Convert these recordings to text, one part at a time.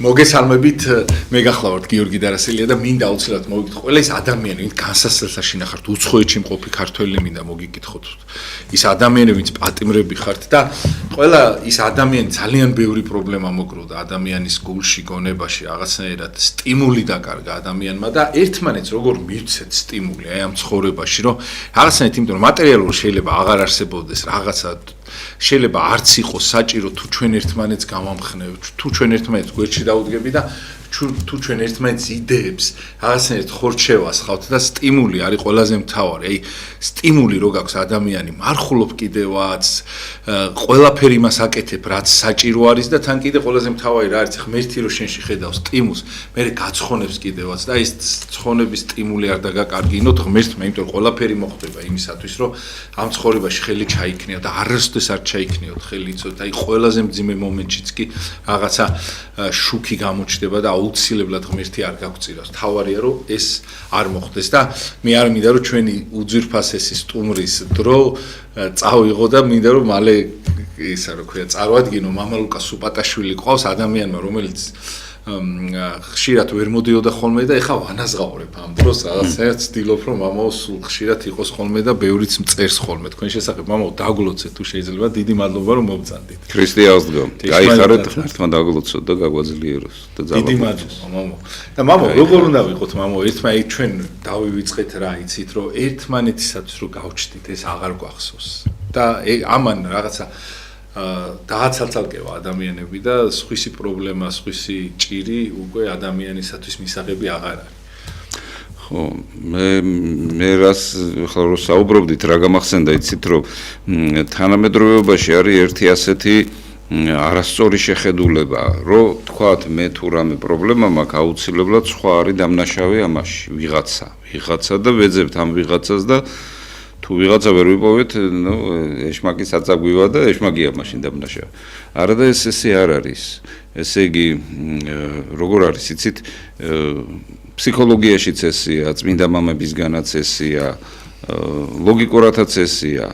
მოგესალმებით, მე გახლავართ გიორგი დარასელია და მინდა აუცილებლად მოგიგეთ ყველა ის ადამიანი, ვინც განსასწრებელს შინახართ, უცხოეთში მყოფი ქართველი მინდა მოგიგითხოთ. ის ადამიანები, ვინც პატიმრები ხართ და ყველა ის ადამიანი ძალიან ბევრი პრობლემა მოგროვდა ადამიანის გულში, გონებაში, რაღაცნაირად სტიმული დაკარგა ადამიანმა და ერთმანეთს როგორ მივცეთ სტიმული აი ამ ცხოვრებაში, რომ რაღაცნაირად იმიტომ რომ მატერიალური შეიძლება აღარ არსებობდეს რაღაცა შეიძლება არც იყოს საჭირო თუ ჩვენ ერთმანეთს გავამხნევთ, თუ ჩვენ ერთმანეთს გვერდში დაუდგები და თუ ჩვენ ერთმანეთს იდეებს რაღაცნაირად ხორჩევას ხავთ და სტიმული არის ყველაზე მთავარი. აი სტიმული რო გაქვს ადამიანი მარხულობ კიდევაც, ყველაფერი მას აკეთებ, რაც საჭირო არის და თან კიდე ყველაზე მთავარი რა არის, ღმერთი რო შენში ხედავს სტიმულს, მე გაცხონებს კიდევაც და ის ცხონების სტიმული არ დაგაკარგინოთ ღმერთმა, იმიტომ რომ ყველაფერი მოხდება იმისათვის, რომ ამ ცხოვრებაში ხელი ჩაიქნიოთ და არასდროს არ ჩაიქნიოთ ხელი, იცოდეთ, აი ყველაზე მძიმე მომენტშიც კი რაღაცა შუქი გამოჩნდება და აუცილებლად ღმერთი არ გაგვწირავს. თავარია რომ ეს არ მოხდეს და მე არ მინდა რომ ჩვენი უძვირფასესი სტუმრის დრო წავიღო და მინდა რომ მალე ისა რა ქვია წარვადგინო მამალუკა სუპატაშვილი ყავს ადამიანმა რომელიც ხშირად ვერ მოდიოდა ხოლმე და ეხა ვანაზღაურებ ამ დროს რაღაცა ცდილობ რომ მამაო სულ ხშირად იყოს ხოლმე და ბევრიც მწერს ხოლმე თქვენ შესაძლოა მამაო დაგლოცეთ თუ შეიძლება დიდი მადლობა რომ მოგწანდით ქრისტიანს დგომ გაიხარეთ ღმერთმა დაგლოცოთ და გაგვაძლიეროს და დიდი მადლობა მამაო და მამაო როგორ უნდა ვიყოთ მამაო ერთმანეთ ჩვენ დავივიწყეთ რა იცით რომ ერთმანეთისათვის რომ გავჩნდით ეს აღარ გვახსოვს და ამან რაღაცა დააცალცალკევა ადამიანები და სხვისი პრობლემა, სხვისი ჭირი უკვე ადამიანისათვის მისაღები აღარ არის. ხო, მე რას ხლა რო საუბრობდით, რა გამახსენდა, იცით რომ თანამედროვეობაში არის ერთი ასეთი არასწორი შეხედულება, რომ თქვათ მე თუ რამე პრობლემა მაქვს, აუცილებლად სხვა არის დამნაშავე ამაში, ვიღაცა და ვეძებთ ამ ვიღაცას და თუ ვიღაცა ვერ ვიპოვეთ, ნუ ეშმაკი საწაგვივა და ეშმაკია მაშინ დამნაშავე. არა და ესე არ არის. ესე იგი, როგორ არის, იცით, ფსიქოლოგიაშიც ესეა, წმინდა მამებისგანაც ესეა, ლოგიკურადაც ესეა,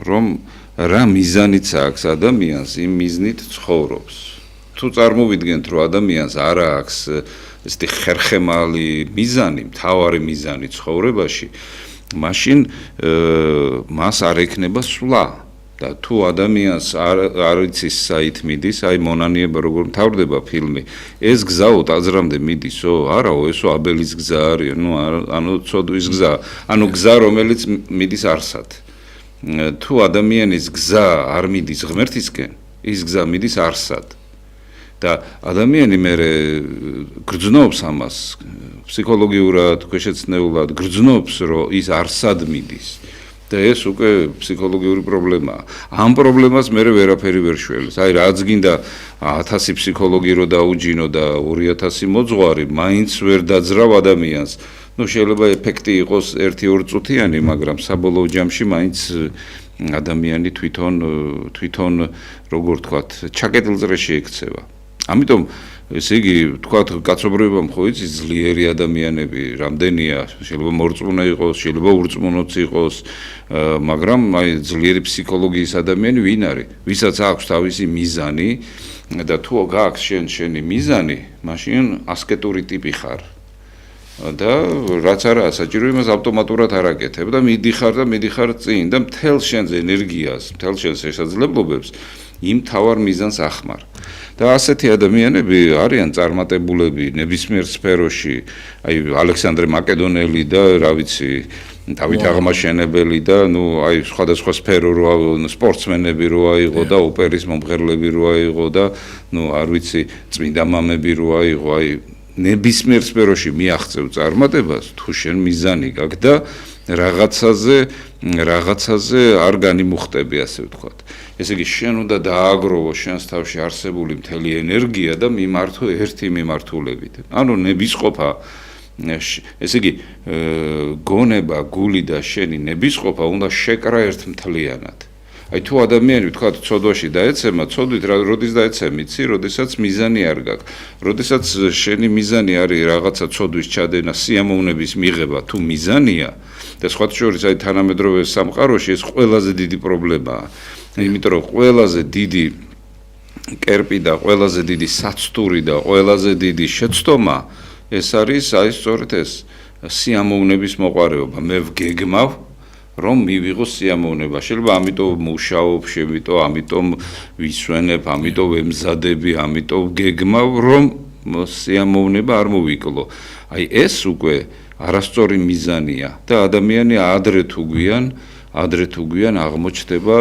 რომ რა მიზანიც აქვს ადამიანს, იმ მიზნით ცხოვრობს. თუ წარმოვიდგენთ, რომ ადამიანს არ აქვს ესეთი ხერხემალი მიზანი, მთავარი მიზანი ცხოვრებაში, მაშინ მას არ ექნება სვლა და თუ ადამიანს არ იცის საით მიდის, აი მონანიება როგორ მთავრდება ფილმი, ეს გზაო აზრამდე მიდისო, არაო, ესო აბელის გზა არის, ანუ ცოდვის გზა, ანუ გზა რომელიც მიდის არსად. თუ ადამიანის გზა არ მიდის ღმერთისკენ, ის გზა მიდის არსად. და ადამიანი მე გრძნობს ამას ფსიქოლოგიურად, ქვეშეცნეულად გრძნობს, რომ ის არსად მიდის. და ეს უკვე ფსიქოლოგიური პრობლემაა. ამ პრობლემას მე ვერაფერი ვერ შველის. აი რაც გინდა 1000 ფსიქოლოგი რო დაუჯინო და 2000 მოძღვარი, მაინც ვერ დაძრავ ადამიანს. ნუ შეიძლება ეფექტი იყოს 1-2 წუთიანი, მაგრამ საბოლოო ჯამში მაინც ადამიანი თვითონ როგორ თქვათ, ჩაკეტილწრეში ექცევა. ამიტომ ესე იგი თქვათ კაცობრიობამ ხო იცის ძლიერი ადამიანები რამდენია შეიძლება მორწმუნე იყოს შეიძლება ურწმუნოც იყოს მაგრამ აი ძლიერი ფსიქოლოგიის ადამიანი ვინ არის ვისაც აქვს თავისი მიზანი და თუ გაქვს შენი მიზანი მაშინ ასკეტური ტიპი ხარ და რაც არა საჭირო იმას ავტომატურად არ აკეთებ და მიდიხარ წინ და მთელ შენს ენერგიას მთელ შენს შესაძლებლობებს იმ თავარ მიზანს ახმარ და ასეთი ადამიანები არიან წარმატებულები ნებისმიერ სფეროში აი ალექსანდრე მაკედონელი და რა ვიცი დავით აღმაშენებელი და ნუ აი სხვადასხვა სფერო რო სპორტსმენები რო აიღო და ოპერის მომღერლები რო აიღო და ნუ არ ვიცი წმინდა მამები რო აიღო აი ნებისმიერ სფეროში მიაღწევ წარმატებას თუ შენ მიზანი გაქვს და რაღაცაზე არ განიმუხტები ასე ვთქვათ. ესე იგი შენ უნდა დააგროვო შენს თავში არსებული მთელი ენერგია და მიმართო ერთი მიმართულებით. ანუ ნებისყოფა ესე იგი გონება, გული და შენი ნებისყოფა უნდა შეკრა ერთმთლიანად. აი თუ ადამიანი ვთქვათ ცოდვაში დაეცემა, ცოდვით როდის დაეცემ, იცი, როდესაც მიზანი არ გაქვს. როდესაც შენი მიზანი არის რაღაცა ცოდვის ჩადენა, სიამოვნების მიღება, თუ მიზანია და სხვათა შორის აი თანამედროვე სამყაროში ეს ყველაზე დიდი პრობლემაა. იმიტომ რომ ყველაზე დიდი კერპი და ყველაზე დიდი საცტური და ყველაზე დიდი შეცდომა ეს არის სწორედ ეს სიამოვნების მოყვარეობა. მე ვგეგმავ რომ მივიღო სიამოვნება. შეიძლება ამიტომ მუშაობ, ამიტომ ვისვენებ, ამიტომ ვემზადები, ამიტომ ვგეგმავ, რომ სიამოვნება არ მოვიკლო. აი ეს უკვე არასწორი მიზანია და ადამიანი ადრე თუ გვიან აღმოჩნდება,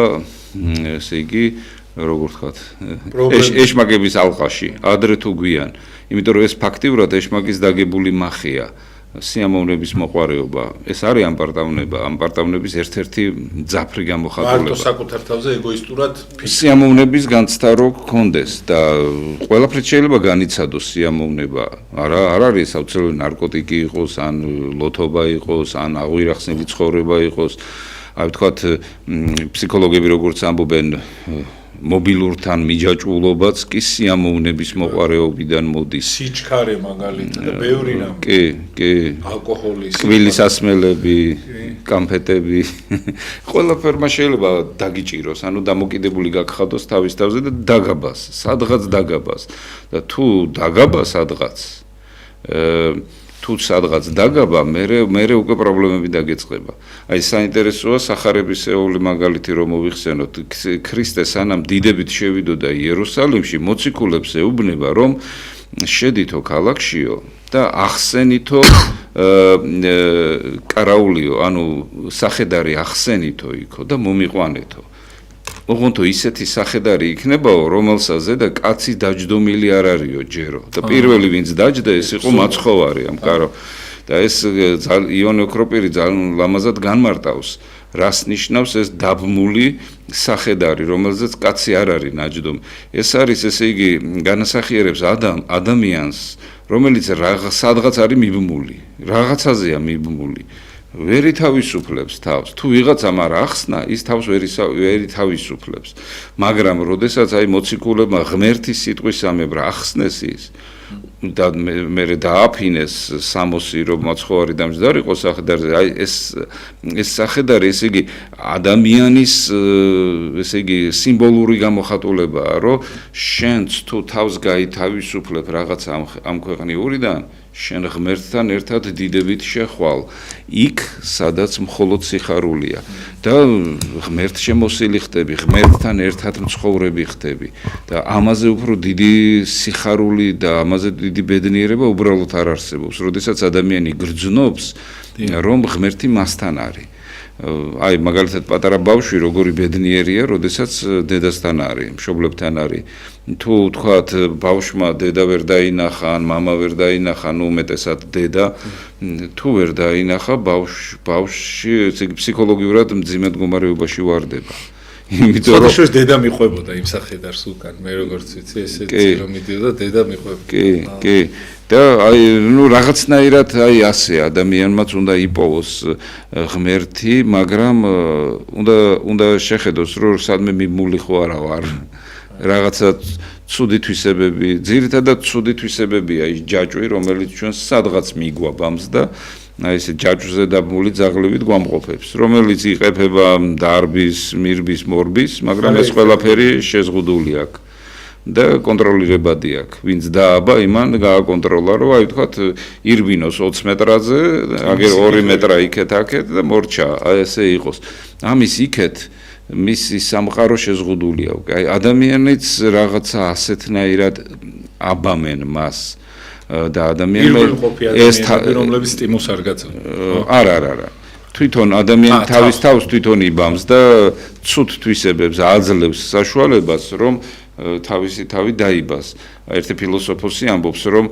ესე იგი, როგორ ვთქვათ, ეშმაკების ალყაში, ადრე თუ გვიან. იმიტომ რომ ეს ფაქტიურად ეშმაკის დაგებული მახია. სიამოვნების მოყვარეობა. ეს არის ამ პარტავნების ერთ-ერთი მძაფრი გამოხატულება. მარტო საკუთარ თავზე ეგოისტურად სიამოვნების განცდა რო გქონდეს და ყველაფრით შეიძლება განიცადოს სიამოვნება. არ არის აუცილებელი ნარკოტიკი იყოს, ან ლოთობა იყოს, ან აღვირახსნილი ცხოვრება იყოს. აი ვთქვათ, ფსიქოლოგები როგორც ამბობენ, მობილურთან მიჯაჭვულობაც კი სიამოვნების მოყვარეობიდან მოდის. სიჩქარე მაგალითად და ბევრი რამ. კი. ალკოჰოლი, კვილის ასმელები, კამფეტები. ყველაფერმა შეიძლება დაგიჭიროს, ანუ დამოკიდებული გაგხადოს თავის თავზე და დაგაბას, სადღაც დაგაბას. და თუ დაგაბა სადღაც, დაგაბა, მე უკვე პრობლემები დაგეწყება. აი საინტერესოა სახარებისეული მაგალითი რომ მოვიხსენოთ. ქრისტე სანამ დიდებით შევიდოდა იერუსალიმში, მოციქულებს ეუბნება რომ შედითო ქალაქშიო და ახსენითო კარაულიო, ანუ სახედარი ახსენითო იქო და მომიყვანეთო. ოღონდ ისეთი სახედარი იქნებაო, რომელსაც ზედა კაცი დაჯდომილი არ არისო ჯერო. და პირველი ვინც დაჯდა, ეს იყო მაცხოვარი ამ კარო. და ეს იონე ოქროპირი ძალიან ლამაზად განმარტავს, რას ნიშნავს ეს დაბმული სახედარი, რომელზეც კაცი არ არის ნაჯდომი. ეს არის, ესე იგი, განასახიერებს ადამიანს, რომელიც სადღაც არის მიბმული, რაღაცაზეა მიბმული. ვერ ითავისუფლებს თავს. თუ ვიღაცამ არ ახსნა, ის თავს ვერ ითავისუფლებს. მაგრამ როდესაც აი მოციქულებმა ღმერთის სიტყვისამებრ ახსნეს ის და მე დააფინეს სამოსი რომ მაცხოვარი დამჯდარიყო სახედარზე, აი ეს სახედარი, ესე იგი ადამიანის, ესე იგი სიმბოლური გამოხატულებაა, რომ შენც თუ თავს გაითავისუფლებ რაღაც ამ ქვეყნიურიდან, შენ ღმერთთან ერთად დიდებით შეხვალ იქ სადაც მხოლოდ სიხარულია და ღმერთ შემოსილი ხდები, ღმერთთან ერთად მცხოვრები ხდები და ამაზე უფრო დიდი სიხარული და ამაზე დიდი ბედნიერება უბრალოდ არ არსებობს, როდესაც ადამიანი გრძნობს რომ ღმერთი მასთან არის. აი მაგალითად პატარა ბავშვი როგორი ბედნიერია, როდესაც დედასთან არის, მშობლებთან არის. თუ თქვათ ბავშვმა დედა ვერ დაინახა, ან მამა ვერ დაინახა, ნუ უმეტესად დედა, თუ ვერ დაინახა, ბავშვი ესე იგი ფსიქოლოგიურად მძიმე მდგომარეობაში ვარდება. იმიტომ რომ შეიძლება დედა მიყვებოდა იმ სახედარს უკან, მე როგორც ვიცი, ესეც რომ მიდიოდა დედა მიყვებოდა. კი. და აი ნუ რაღაცნაირად აი ასე ადამიანმაც უნდა იპოვოს ღმერთი, მაგრამ უნდა შეხედოს რომ სადმე მიმული ხო არა ვარ. რაღაცა ცუდი თვისებები, ძირითადად ცუდი თვისებებია ის ჯაჭვი, რომელიც ჩვენს სადღაც მიგვაბამს და აი ესე ჯაჭვზე დაბმული ძაღლებით გვამყოფებს, რომელიც იყეფება დარბის, მირბის, მორბის, მაგრამ ეს ყველაფერი შეზღუდული აქვს. და კონტროლირებადი აქვს. ვინც დააბა, იმან გააკონტროლა, რომ აი ვთქვათ, ირბინოს 20 მეტრაზე, აგერ 2 მეტრა იქეთ-აქეთ და მორჩა, აი ესე იყოს. ამის იქეთ მისი სამყარო შეზღუდულია. აი ადამიანიც რაღაცა ასეთნაირად აბამენ მას და ადამიანმა ეს რომლებიც სტიმულს არ გაწევს. არა. თვითონ ადამიანი თავის თავს თვითონ იბამს და ცუდ თვისებებს აძლევს საშუალებას, რომ თავისი თავი დაიბას. ერთი ფილოსოფოსი ამბობს, რომ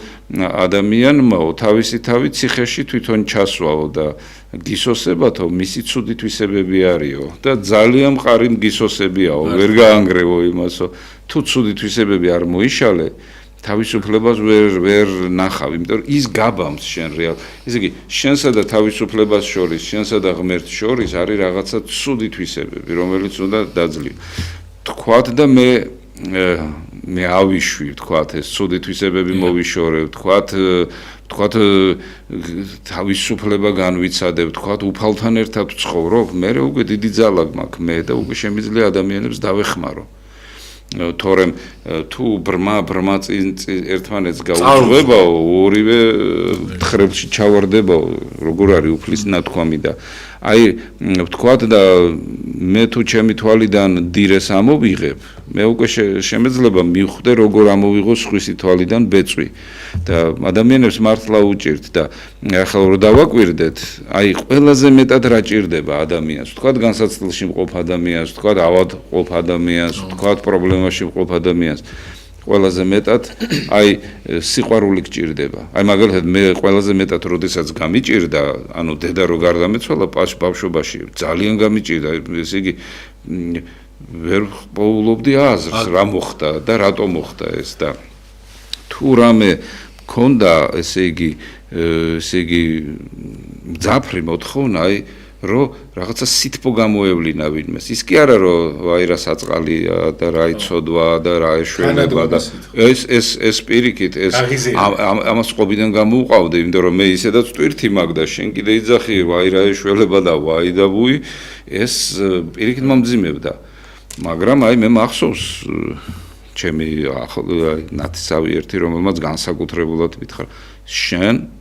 ადამიანმა თავისი თავი ციხეში თვითონ ჩასვაო და გისოსებათო მისი ცუდი თვისებები არისო და ძალიან მყარი მგისოსებიაო, ვერ გაანგრევო იმასო. თუ ცუდი თვისებები არ მოიშალე, თავისუფლებას ვერ ნახავ, იმიტომ რომ ის გაბამს შენ რეალ. ესე იგი, შენსა და თავისუფლებას შორის, შენსა და ღმერთს შორის არის რაღაცა ცუდი თვისებები, რომელიც უნდა დაძლიო. თქვათ და მე ავიშვი, თქვათ ეს ცუდი თვისებები მოვიშორებ, თქვათ თავისუფლება განვიცადებ, თქვათ უფალთან ერთად ვცხოვრობ, მე უკვე დიდი ძალა მაქვს მე და უკვე შემიძლია ადამიანებს დავეხმარო. თორემ თუ ბრმა ერთმანეთს გაუძღვება, ორივე ხრებში ჩავარდება, როგორ არის უფლის ნათქვამი და აი ვთქვათ და მე თუ ჩემი თვალიდან დირეს ამოვიღებ, მე უკვე შემეძლება მივხვდე როგორ ამოვიღოს სხვისი თვალიდან ბეწვი და ადამიანებს მართლა უჭირთ და ახლა რომ დავაკვირდეთ, აი ყველაზე მეტად რა ჭირდება ადამიანს, ვთქვათ განსაცდელში მყოფ ადამიანს, ვთქვათ ავადმყოფ ადამიანს, ვთქვათ პრობლემაში მყოფ ადამიანს ყველაზე მეტად აი სიყვარული გჭირდება. აი მაგალითად მე ყველაზე მეტად როდესაც გამიჭირდა, ანუ დედა რო გარდამეცვალა ბავშვობაში, ძალიან გამიჭირდა, ესე იგი ვერ პოულობდი აზრს რა მოხდა და რატო მოხდა ეს და თუ რამე მქონდა, ესე იგი მძაფრი მოთხოვნა, აი რომ რაღაცა სითბო გამოევლინა ვინმეს. ის კი არა რომ აი რა საწყალია და რა იცოდვა და რა ეშველება და ეს პირიქით ეს ამას ყობიდან გამოუყავდი, იმიტომ რომ მე ისედაც ტვირთი მაგ და შენ კიდე იძახი ვაი რა ეშველება და ვაი და ვუი ეს პირიქით მომძიმებდა. მაგრამ აი მე მახსოვს ჩემი ნათესავი ერთი რომელმაც განსაკუთრებულად მითხრა შენ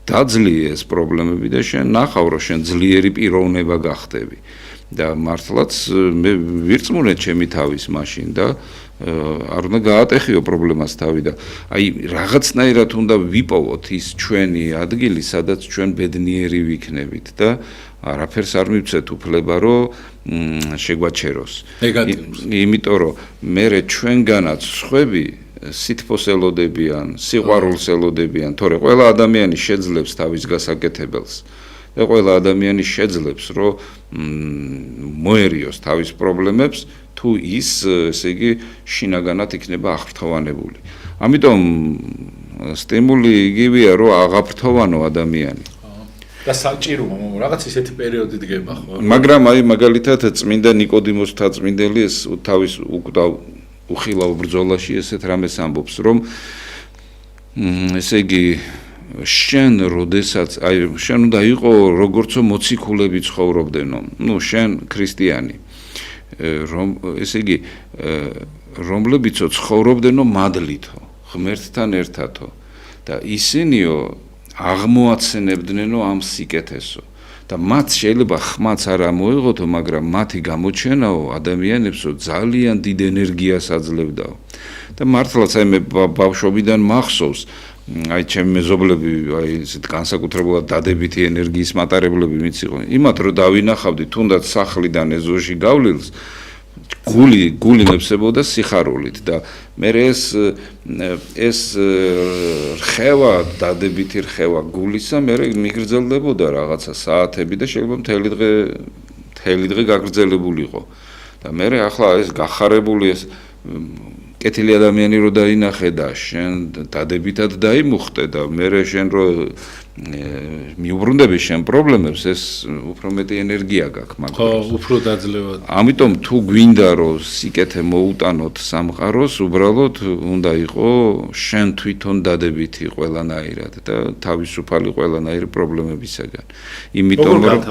დაძლია ეს პრობლემები და შენ ნახავ რომ შენ ძლიერი პიროვნება გახდები და მართლაც მე ვირწმუნე ჩემი თავის მაშინ და არ უნდა გაატეხიო პრობლემას თავი და აი რაღაცნაირად უნდა ვიპოვოთ ის ჩვენი ადგილი სადაც ჩვენ ბედნიერი ვიქნებით და არაფერს არ მივცეთ უფლება რომ შეგვაჩეროს იმიტომ რომ მე ჩვენგანაც სხვები სითბოს ელოდებიან, სიყვარულს ელოდებიან, თორე ყველა ადამიანი შეძლებს თავის გასაკეთებელს და ყველა ადამიანი შეძლებს რომ მოერიოს თავის პრობლემებს თუ ის ესე იგი შინაგანად იქნება აღფრთოვანებული. ამიტომ სტიმული იგივეა რომ აღაფრთოვანო ადამიანი. და საჭირო რაღაც ისეთი პერიოდი დგება ხო? მაგრამ აი მაგალითად წმინდა ნიკოდიმოს თაწმინდელი ეს თავის უხილავ ბრძოლაში ესეთ რამეს ამბობს რომ ესე იგი შენ როდესაც აი შენ უნდა იყო როგორცო მოციქულები ცხოვრობდნო ნუ შენ ქრისტიანი რომ ესე იგი რომლებიცო ცხოვრობდნო მადლითო ღმერთთან ერთადო და ისინიო აღმოაცენებდნენო ამ სიკეთესო და მათ შეიძლება ხმაც არ ამოეღოთო, მაგრამ მათი გამოჩენაო ადამიანებსო ძალიან დიდ ენერგიას აძლევდაო. და მართლაც აი მე ბავშვობიდან მახსოვს, აი ჩემი მეზობლები, აი ესეთ განსაკუთრებულად დადებითი ენერგიის მატარებლები ვინც იყვნენ. იმათ რომ დავინახავდი თუნდაც სახლიდან ეზოში გავლილს, გული მებსებოდა სიხარულით და მე ეს რხევა დადებითი რხევა გულისა მე მიგრძელდებოდა რაღაცა საათები და შეიძლება მთელი დღე გაგრძელებულიყო და მე ახლა ეს გახარებული ეს კეთილი ადამიანი რო დაინახე და შენ დადებითად დაიმუხტე და მე შენ რო მიუბრუნდები შენ პრობლემებს ეს უფრო მეტი ენერგია გაქვს მაგას. ხო, უფრო დაძლევა. ამიტომ თუ გვინდა რომ სიკეთე მოუტანოთ სამყაროს, უბრალოდ უნდა იყო შენ თვითონ დადებითი ყველანაირად და თავისუფალი ყველანაირი პრობლემებისაგან. იმიტომ რომ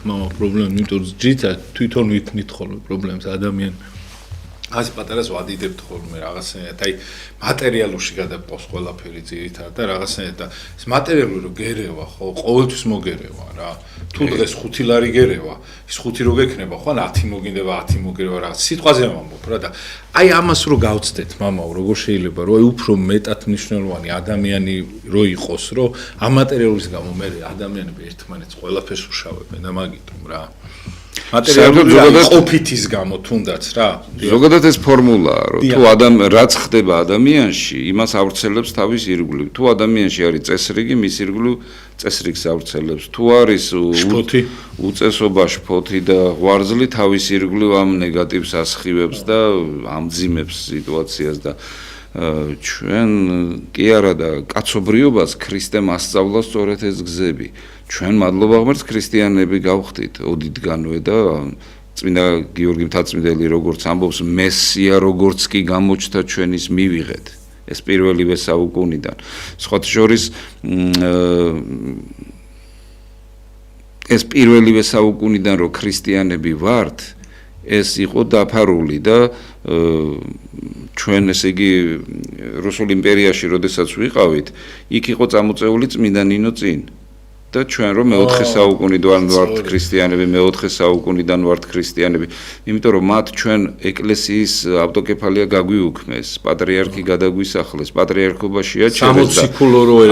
მამა პრობლემა, იმიტომ რომ ძითა თვითონ ვიქნით ხოლმე პრობლემს ადამიანი. ასე პატარას ვადიდებთ ხოლმე რაღაცნაირად, აი მატერიალურში გადაყავს ყველაფერი ძირითადად და რაღაცნაირად და ეს მატერიალური რო გერევა, ხო, ყოველთვის მოგერევა რა. თუ დღეს 5 ლარი გერევა, ის 5 რო გექნება, ხო, 10 მოგინდება, 10 მოგერევა რა. სიტყვაზე ვამბობ რა და აი ამას რო გავცდეთ, მამაო, როგორ შეიძლება რომ აი უფრო მეტად მნიშვნელოვანი ადამიანი რო იყოს, რომ ამ მატერიალის გამო მე ადამიანები ერთმანეთს ყველაფერს უშავებენ და მაგიტომ რა. მატერიალური ყოფითის გამო თუნდაც რა. ზოგადად ეს ფორმულაა, რომ თუ რაც ხდება ადამიანში, იმას ავრცელებს თავის ირგვლივ. თუ ადამიანში არის წესრიგი, მის ირგვლივ წესრიგს ავრცელებს. თუ არის უწესობა, შფოთი და ღვარძლი, თავის ირგვლივ ამ ნეგატივს ასხივებს და ამძიმებს სიტუაციას და ჩვენ კი არა და კაცობრიობას ქრისტემ ასწავლა სწორედ ეს გზები. ჩვენ მადლობა ღმერთს ქრისტიანები გავხდით ოდითგანვე და წმინდა გიორგი მთაწმინდელი როგორც ამბობს მესია როგორც კი გამოჩნდა ჩვენის მივიღეთ ეს პირველივე საუკუნიდან სხვათა შორის ეს პირველივე საუკუნიდან რომ ქრისტიანები ვართ ეს იყო დაფარული და ჩვენ ესე იგი რუსულ იმპერიაში როდესაც ვიყავით, იქ იყო წამოწეული წმინდა ნინო წინ. და ჩვენ რომ მე-4 საუკუნიდან ვართ ქრისტიანები, მე-4 საუკუნიდან ვართ ქრისტიანები, იმიტომ რომ მათ ჩვენ ეკლესიის ავტოკეფალია გაგვიუქმეს, პატრიარქი გადაგვისახლეს, პატრიარქობაში აჩერეს და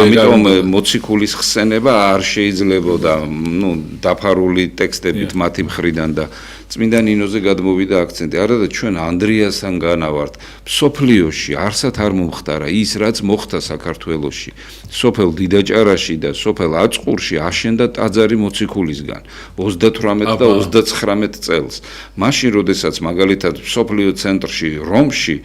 ამიტომ მოციქულის ხსენება არ შეიძლებოდა, დაფარული ტექსტებით მათი მხრიდან და წმინდა ნინოზე გადმოვიდა აქცენტი. არა და ჩვენ ანდრიასთან განავართ. სოფლიოში არსად არ მომხდარა ის, რაც მოხდა საქართველოში. სოფელ დიდაჭარაში და სოფელ აწყურში აშენდა ტაძარი მოციქულისგან 38 და 39 წელს. მაშინ, როდესაც მაგალითად სოფლიო ცენტრში რომში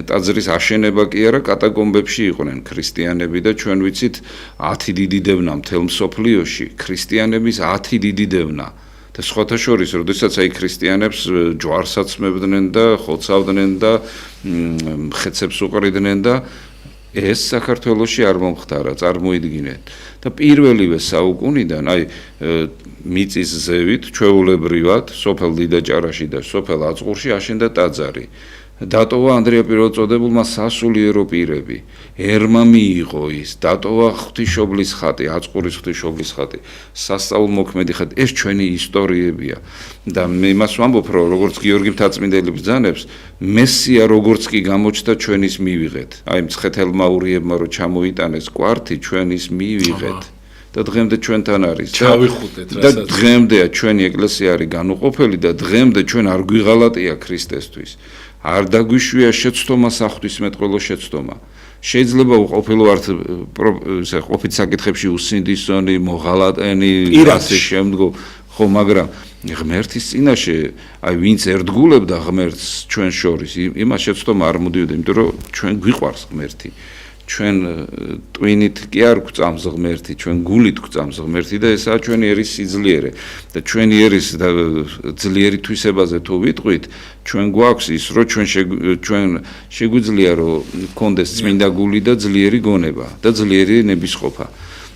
ტაძრის აშენება კი არა, კატაკომბებში იყვნენ ქრისტიანები და ჩვენ ვიცით 10 დიდი დევნა მთელ მსოფლიოში, ქრისტიანების 10 დიდი დევნა. და სხვათა შორის, როდესაც აი ქრისტიანებს ჯვარს აცმევდნენ და ხოცავდნენ და ხეცებს უყრიდნენ და ეს საქართველოში არ მომხდარა, წარმოიდგინეთ. და პირველივე საუკუნიდან, აი მიწის ზევით, ჩვეულებრივად, სოფელ დიდაჭარაში და სოფელ აწყურში აშენდა ტაძარი. დატოვა ანდრია პირველწოდებულმა სასულიერო პირები. ერმა მიიღო ის, დატოვა ღვთისმშობლის ხატი, აწყურის ღვთისმშობლის ხატი, სასწაულმოქმედი ხატი. ეს ჩვენი ისტორიებია. და მე იმას ვამბობ, რომ როგორც გიორგი მთაწმინდელი ბრძანებს, მესია როგორც კი გამოჩნდა, ჩვენ ის მივიღეთ. აი მცხეთელმა ურიებმა რო ჩამოიტანეს კვართი, ჩვენ ის მივიღეთ. და დღემდე ჩვენთან არის. და დღემდე ჩვენი ეკლესია არის განუყოფელი და დღემდე ჩვენ არ გვიღალატია ქრისტესთვის. არ დაგვიშვია შეცდომა საღვთისმეტყველო შეცდომა. შეიძლება უყოფილო ართ ყოფით საკითხებში უსინდისონი, მოღალატენი, ასე შემდგომ, ხო, მაგრამ ღმერთის წინაშე, აი ვინც ერთგულებდა ღმერთს ჩვენ შორის, იმას შეცდომა არ მოდიოდა, იმიტომ რომ ჩვენ გვიყვარს ღმერთი. ჩვენ ტვინით კი არ გვწამს ღმერთი, ჩვენ გულით გვწამს ღმერთი და ესაა ჩვენი ერის სიძლიერე. და ჩვენი ერის ძლიერი თვისებაზე თუ ვიტყვით, ჩვენ გვაქვს ის, რომ ჩვენ შეგვიძლია რომ გქონდეს წმინდა გული და ძლიერი გონება და ძლიერი ნებისყოფა.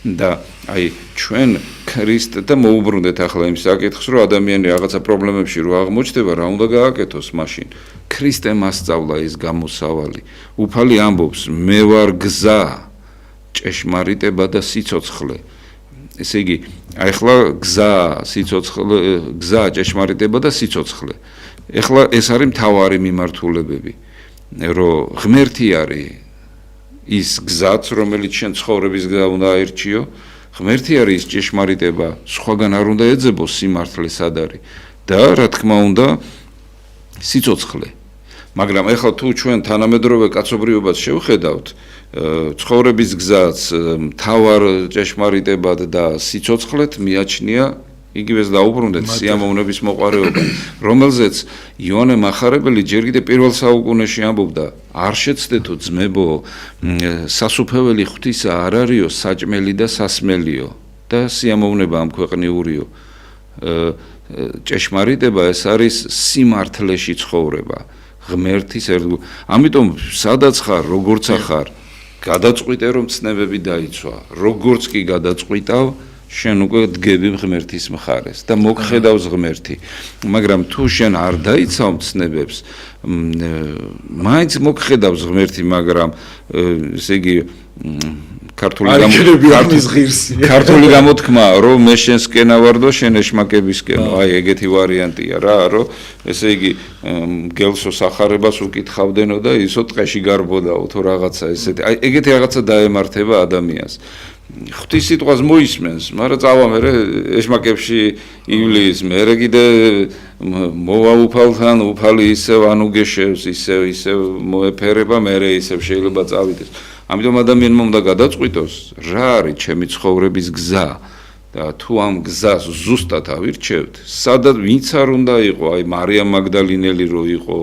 და აი ჩვენ ქრისტე და მოუბრუნდეთ ახლა იმ საკითხს, რომ ადამიანი რაღაცა პრობლემებში რო აღმოჩნდება, რა უნდა გააკეთოს მაშინ? ქრისტემ ასწავლა ის გამოსავალი. უფალი ამბობს, მე ვარ გზა, ჭეშმარიტება და სიცოცხლე. ესე იგი, ახლა გზა, სიცოცხლე, გზა, ჭეშმარიტება და სიცოცხლე. ახლა ეს არის მთავარი მიმართულებები, რომ ღმერთი არის ის გზაც, რომელიც შენ ცხოვრების გზა უნდა აირჩიო, ღმერთი არის ის ჭეშმარიტება, სხვაგან არ უნდა ეძებო სიმართლე სად არის და რა თქმა უნდა სიცოცხლე. მაგრამ ახლა თუ ჩვენ თანამედროვე კაცობრიობას შევხედავთ, ცხოვრების გზაც მთავარ ჭეშმარიტებად და სიცოცხლეთ მიაჩნია იგივეს დაუბრუნდეთ სიამოვნების მოყარეობა, რომელზეც იოანე მახარებელი ჯერ კიდევ პირველ საუკუნეში ამბობდა, არ შეცდეთო ძმებო, სასუფეველი ღვთისა არ არისო, საჭმელი და სასმელიო და სიამოვნება ამ ქვეყნიურიო. ჭეშმარიტება ეს არის სიმართლეში ცხოვრება, ღმერთის ერთგულ. ამიტომ სადაც ხარ, როგორც ხარ, გადაწყვიტე რომ ცნებები დაიცვა, როგორც კი გადაწყვიტავ შენ უკვე დგები ღმერთის მხარეს და მოგხედავს ღმერთი. მაგრამ თუ შენ არ დაიცავ ცნებებს, მაინც მოგხედავს ღმერთი, მაგრამ ესე იგი ქართული გამოთქმა, რომ მე შენსკენა ვარ და შენ ეშმაკებისკენო, აი ეგეთი ვარიანტია რა, რომ ესე იგი მგელსო სახარებას უკითხავდენო და ისო ტყეში გარბოდაო თუ რაღაცა ესეთი. აი ეგეთი რაღაცა დაემართება ადამიანს. ღვთის სიტყვას მოისმენს, მაგრამ წავა მე ეშმაკებში ივლის, მე კიდე მოვა უფალთან, უფალი ისევ ანუგეშევს, ისევ მოეფერება, მე ისევ შეიძლება წავიდეს. ამიტომ ადამიანმა უნდა გადაწყვიტოს, რა არის ჩემი ცხოვრების გზა და თუ ამ გზას ზუსტად ავირჩევთ, სადაც ვინც არ უნდა იყო, აი მარიამ მაგდალინელი რო იყო,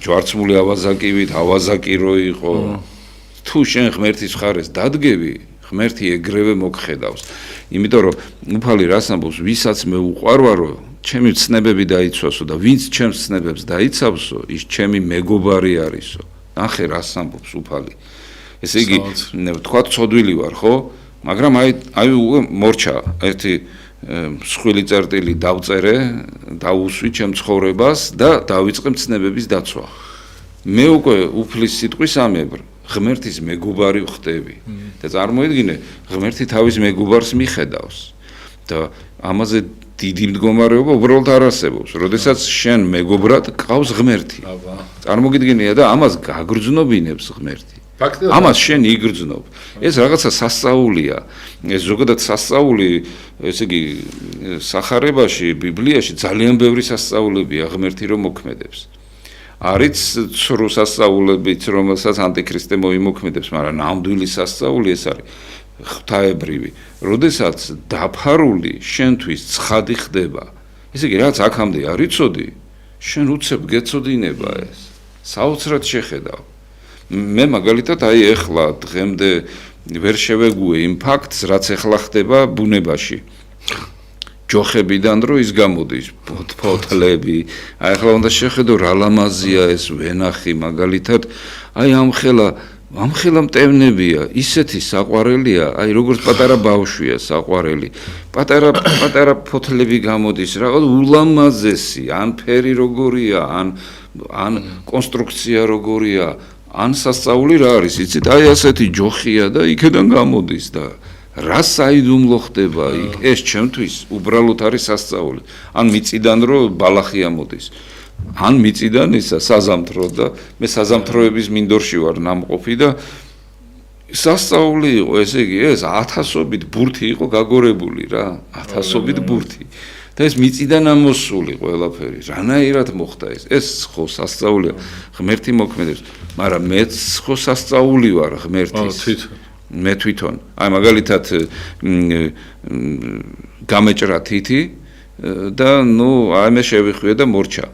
ჯვარცმული ავაზაკივით, ავაზაკი რო იყო, თუ შენ ღმერთის მხარეს დადგები, ღმერთი ეგრევე მოგხედავს. იმიტომ რომ უფალი რას ამბობს, ვისაც მე უყვარვარო, ჩემი ცნებები დაიცვასო და ვინც ჩემს ცნებებს დაიცავსო, ის ჩემი მეგობარი არისო. ნახე რას ამბობს უფალი. ესე იგი, თქვა ცოდვილი ვარ, ხო? მაგრამ აი მორჩა ერთი მსხვილი წერტილი დავწერე, დაუსვი ჩემ ცხოვრებას და დავიწყე მცნებების დაცვა. მე უკვე უფლის სიტყვის ამებრ ღმერთის მეგობარი ხდები და წარმოიდგინე ღმერთი თავის მეგობარს მიხედავს და ამაზე დიდი მდგომარეობა უბრალოდ არ არსებობს. როდესაც შენ მეგობრად ყავს ღმერთი. წარმოგიდგენია და ამას გაგრძნობინებს ღმერთი. ამას შენ იგრძნობ. ეს რაღაცა სასწაულია. ეს ზოგადად სასწაული, ესე იგი, სახარებაში, ბიბლიაში ძალიან ბევრი სასწაულებია ღმერთი რომ მოქმედებს. არის ცრუ სასწაულებიც, რომელსაც ანტიქრისტე მოიმოქმედებს, მაგრამ ნამდვილი სასწაული ეს არის ღვთაებრივი. როდესაც დაფარული შენთვის ცხადი ხდება. ესე იგი, რაც აქამდე არ იცოდი, შენ უცებ გეცოდინება ეს. საოცრად შეხედავ. მე მაგალითად აი ეხლა დღემდე ვერ შევეგუე იმ ფაქტს, რაც ეხლა ხდება ბუნებაში. ჯოხებიდან რო ის გამოდის, ფოთლები, აი ეხლა უნდა შეხედო რა ლამაზია ეს ვენახი მაგალითად, აი ამ ხელა მტევნებია, ისეთი საყვარელია, აი როგორც პატარა ბავშვია საყვარელი. პატარა ფოთლები გამოდის, რაღაც ულამაზესი, ან ფერი როგორია, ან კონსტრუქცია როგორია. ან სასწაული რა არის, იცით, აი ასეთი ჯოხია და იქიდან გამოდის და რა საიდუმლო ხდება იქ, ეს ჩემთვის უბრალოდ არის სასწაული. ან მიწიდან რო ბალახია მოდის. ან მიწიდან ისა საზამთრო და მე საზამთროების მინდორში ვარ ნამყოფი და სასწაული იყო, ესე იგი, ეს ათასობით ბურთი იყო გაგორებული რა, ათასობით ბურთი. და ეს მიწიდან ამოსული ყველაფერი. რანაირად მოხდა ეს? ეს ხო სასწაულია. ღმერთი მოქმედებს, მაგრამ მეც ხო სასწაული ვარ ღმერთის. მე თვითონ. აი მაგალითად გამეჭრა თითი და ნუ აი მე შევიხვიე და მორჩა.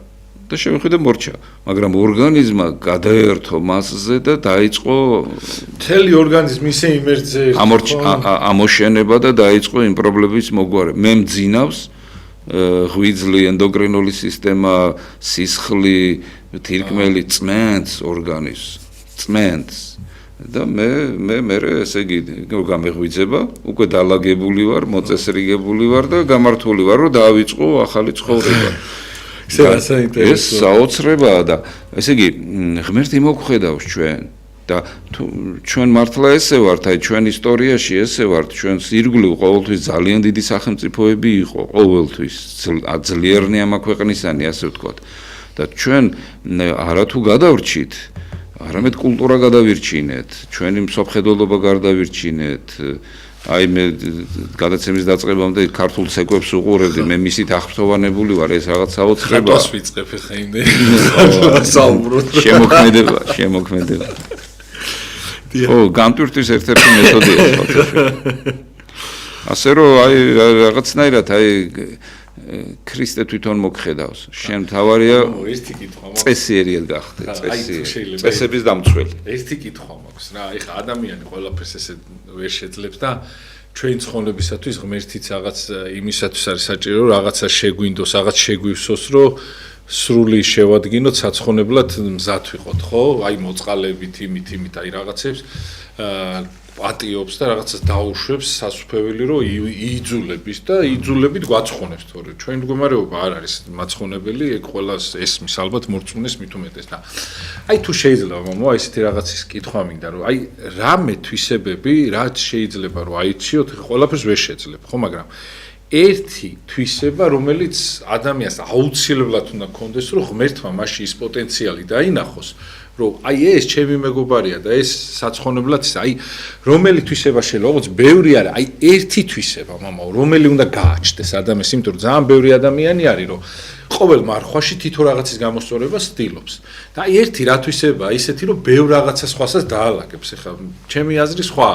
მაგრამ ორგანიზმა გადაერთო მასზე და დაიწყო მთელი ორგანიზმი ისე იმერძე ამოშენება და დაიწყო იმ პრობლემების მოგვარება. მე მძინავს ღვიძლი, ენდოკრინული სისტემა, სისხლი, თირკმელი წმენდს ორგანიზმს, წმენდს. და მე ესე იგი გამეღვიძება, უკვე დალაგებული ვარ, მოწესრიგებული ვარ და გამართული ვარ, რომ დავიწყო ახალი ცხოვრება. ეს საოცრებაა და ესე იგი ღმერთი მოგხედავს ჩვენ და ჩვენ მართლა ესე ვართ, აი ჩვენ ისტორიაში ესე ვართ, ჩვენ ირგვლივ ყოველთვის ძალიან დიდი სახელმწიფოები იყო, ყოველთვის ძლიერნი ამა ქვეყნისანი, ასე ვთქვათ. და ჩვენ არათუ გადავრჩით, არამედ კულტურა გადავირჩინეთ, ჩვენი მსოფლმხედველობა გადავირჩინეთ. აი მე გადაცემის დაწყებამდე ქართულ ცეკვებს უყურებდი, მე მისით აღფრთოვანებული ვარ, ეს რაღაც საოცრებაა. ხატვას ვიწყებ ხა იმდე. საუბრობ. შემოქმედება. ო, გამტვირთვის ერთ-ერთი მეთოდია ფაქტობრივად. ასე რომ აი რაღაცნაირად აი ქრისტე თვითონ მოგხედავს. შენ თავარია ერთი კითხვა მაქვს. წესიერიად გახდე, წესების დამცველი. ერთი კითხვა მაქვს რა, ეხა ადამიანი ყველაფერს ესე ვერ შეძლებს და ჩვენი ცხონებისათვის ღმერთიც რაღაც იმისათვის არის საჭირო, რაღაცა შეგვინდოს, რაღაც შეგვივსოს, რომ სრული შევადგინოთ, საცხონებლად მზად ვიყოთ, ხო? აი მოწყალებით, იმით, აი რაღაცებს პატიობს და რაღაცას დაუშვებს სასუფეველი, რომ იძულების და იძულებით გვაცხონებს, თორე ჩვენ მდგომარეობა არ არის მაცხონებელი, ეგ ყველას ესმის ალბათ მორწმუნეს მით უმეტეს და აი თუ შეიძლება მამო, აი ესეთი რაღაცის კითხვა მინდა, რომ აი რამე თვისებები, რაც შეიძლება რომ აიციოთ, ყველაფერს ვერ შეძლებ, ხო, მაგრამ ერთი თვისება, რომელიც ადამიანს აუცილებლად უნდა კონდეს, რომ ღმერთმა მასში ის პოტენციალი დაინახოს, რომ აი ეს ჩემი მეგობარია და ეს საცხონებლად ის აი რომელი თვისება შეიძლება, როგორც ბევრი არის, აი ერთი თვისება, მამაო, რომელი უნდა გააჩნდეს ადამიანს, იმიტომ რომ ძალიან ბევრი ადამიანი არის, რომ ყოველ მარხვაში თითო რაღაცის გამოსწორებას ცდილობს. და აი ერთი რა თვისებაა ისეთი, რომ ბევრ რაღაცა სხვასაც დაალაგებს. ეხლა ჩემი აზრი სხვა,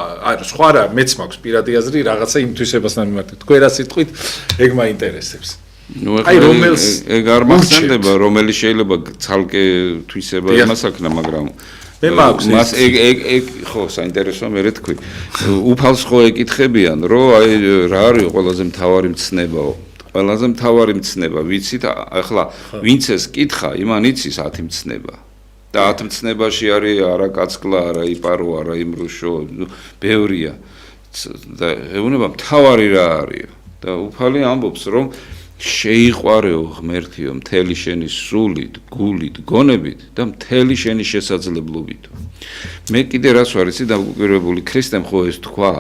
სხვა რა, მეც მაქვს პირადი აზრი რაღაცა იმ თვისებასთან მიმართებით. თქვენ რა სიტყვით, ეგ მაინტერესებს. აი რომელს ეგ არ მახსენდება, რომელიც შეიძლება ცალკე თვისება იმასაკნა, მაგრამ მე მაქვს მას ეგ ხო საინტერესოა მე თქვი. უფალს ხო ეკითხებიან, რომ აი რა არის ყველაზე მთავარი მცნებაო? ყველაზე მთავარი მცნება, ვიცით, ახლა ვინც ეს კითხა, იმან იცის 10 მცნება. და 10 მცნებაში არის არა კაცკლა, არა იპარო, არა იმრუშო, ბევრია. და ეუბნება მთავარი რა არის? და უფალი ამბობს, რომ შეიყვარეო ღმერთიო მთელი შენი სულით, გულით, გონებით და მთელი შენი შესაძლებლობით. მე კიდე რას ვარ იცი დამკვირვებული ქრისტემ ხო ეს თქვა,